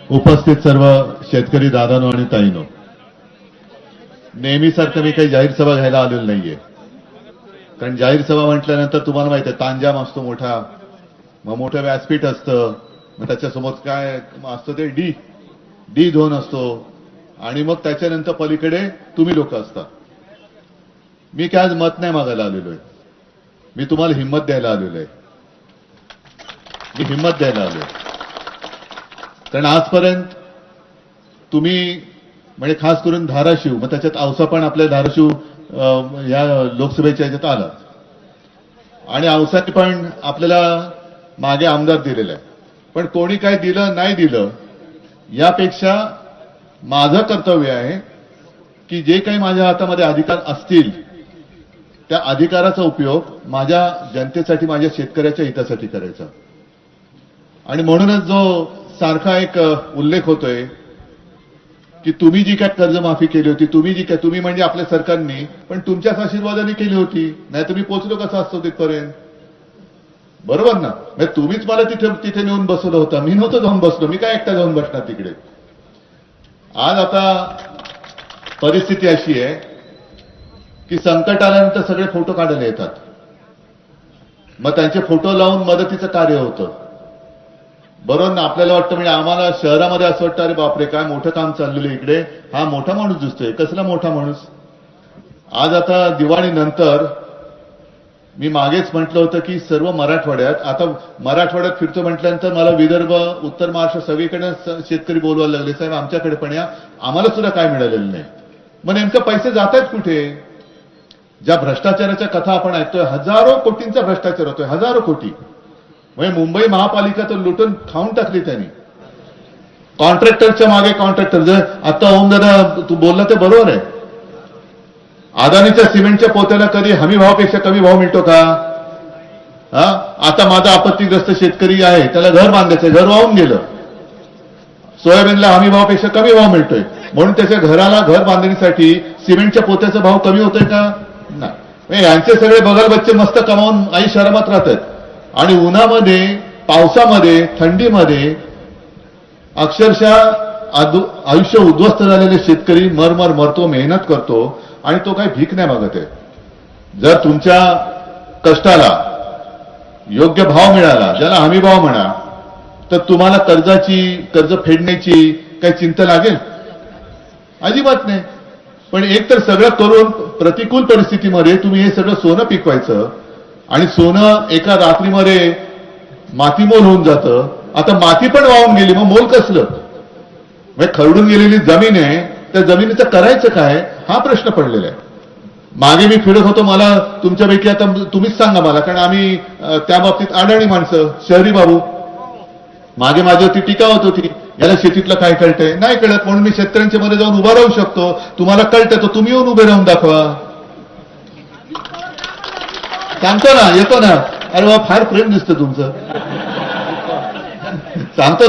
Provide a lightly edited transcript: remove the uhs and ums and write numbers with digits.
उपस्थित सर्व शेतकरी दादांनो आणि ताईंनो, नेहमीसारखं मी काही जाहीर सभा घ्यायला आलेलो नाहीये. कारण जाहीर सभा म्हटल्यानंतर तुम्हाला माहिती आहे तांजाम असतो मोठा, मग मोठं व्यासपीठ असतं, मग त्याच्यासमोर काय असतं ते डी झोन असतो, आणि मग त्याच्यानंतर पलीकडे तुम्ही लोक असता. मी काय आज मत नाही मागायला आलेलो आहे, मी तुम्हाला हिंमत द्यायला आलेलो आहे. मी हिंमत द्यायला आलोय कारण आजपर्यंत तुम्ही म्हणजे खास करून धाराशिव, मग त्याच्यात औसा पण आपल्या धाराशिव या लोकसभेच्या याच्यात आला, आणि औसाने पण आपल्याला मागे आमदार दिलेला आहे. पण कोणी काय दिलं नाही दिलं यापेक्षा माझं कर्तव्य आहे की जे काही माझ्या हातामध्ये अधिकार असतील त्या अधिकाराचा उपयोग माझ्या जनतेसाठी, माझ्या शेतकऱ्याच्या हितासाठी करायचा. आणि म्हणूनच जो सारखा एक उल्लेख होतोय की तुम्ही जी काय कर्जमाफी केली होती, तुम्ही म्हणजे आपल्या सरकारने, पण तुमच्याच आशीर्वादाने केली होती, नाही तुम्ही पोहोचलो कसं असतो तिथपर्यंत, बरोबर ना? म्हणजे तुम्हीच मला तिथे नेऊन बसवलं होतं, मी नव्हतं जाऊन बसलो, मी काय एकटा जाऊन बसणार तिकडे. आज आता परिस्थिती अशी आहे की संकट आल्यानंतर सगळे फोटो काढायला येतात, मग त्यांचे फोटो लावून मदतीचं कार्य होतं, बरोबर ना? आपल्याला वाटतं, म्हणजे आम्हाला शहरामध्ये असं वाटतं अरे बापरे काय मोठं काम चाललेलं इकडे, हा मोठा माणूस दिसतोय. कसला मोठा माणूस? आज आता दिवाळीनंतर मी मागेच म्हटलं होतं की सर्व मराठवाड्यात, आता मराठवाड्यात फिरतो म्हटल्यानंतर मला विदर्भ, उत्तर महाराष्ट्र सगळीकडे शेतकरी बोलवायला लागले, साहेब आमच्याकडे पण या, आम्हाला सुद्धा काय मिळालेलं नाही. मग नेमकं पैसे जात आहेत कुठे? ज्या भ्रष्टाचाराच्या कथा आपण ऐकतोय, हजारो कोटींचा भ्रष्टाचार होतोय, हजारो कोटी. म्हणजे मुंबई महापालिका तर लुटून खाऊन टाकली त्यांनी. कॉन्ट्रॅक्टरच्या मागे कॉन्ट्रॅक्टर, जर आता होऊन दादा तू बोलला ते बरोबर आहे, अदानीच्या सिमेंटच्या पोत्याला कधी हमी भावापेक्षा कमी भाव मिळतो का? आता माझा आपत्तीग्रस्त शेतकरी आहे, त्याला घर बांधायचं, घर वाहून गेलं, सोयाबीनला हमी भावापेक्षा कमी भाव मिळतोय, म्हणून त्याच्या घराला घर बांधणीसाठी सिमेंटच्या पोत्याचा भाव कमी होतोय का? नाही. यांचे सगळे बगल बच्चे मस्त कमावून आई शहरात राहतात, आणि उन्हामध्ये, पावसामध्ये, थंडीमध्ये अक्षरशः आयुष्य उद्ध्वस्त झालेले शेतकरी मरमर मरतो, मेहनत करतो, आणि तो काही भीक नाही मागत आहे. जर तुमच्या कष्टाला योग्य भाव मिळाला, ज्याला हमी भाव म्हणा, तर तुम्हाला कर्ज फेडण्याची काही चिंता लागेल? अजिबात नाही. पण एक तर सगळं करून प्रतिकूल परिस्थितीमध्ये तुम्ही हे सगळं सोनं पिकवायचं, आणि सोनं एका रात्रीमध्ये मातीमोल होऊन जातं. आता माती पण वाहून गेली, मग मोल कसलं? म्हणजे खरडून गेलेली जमीन आहे, त्या जमिनीचं करायचं काय हा प्रश्न पडलेला आहे. मागे मी फिरत होतो, मला तुमच्यापैकी आता तुम्हीच सांगा मला, कारण आम्ही त्या बाबतीत अडाणी माणसं, शहरी बाबू. मागे माझ्यावरती टीका होत होती, याला शेतीतलं काय कळतंय, नाही कळत, म्हणून मी शेतकऱ्यांच्या मध्ये जाऊन उभा राहू शकतो. तुम्हाला कळतं तर तुम्ही येऊन उभे राहून दाखवा. सांगतो ना, येतो ना. अरे वा, फार प्रेम दिसतं तुमचं. सांगतो.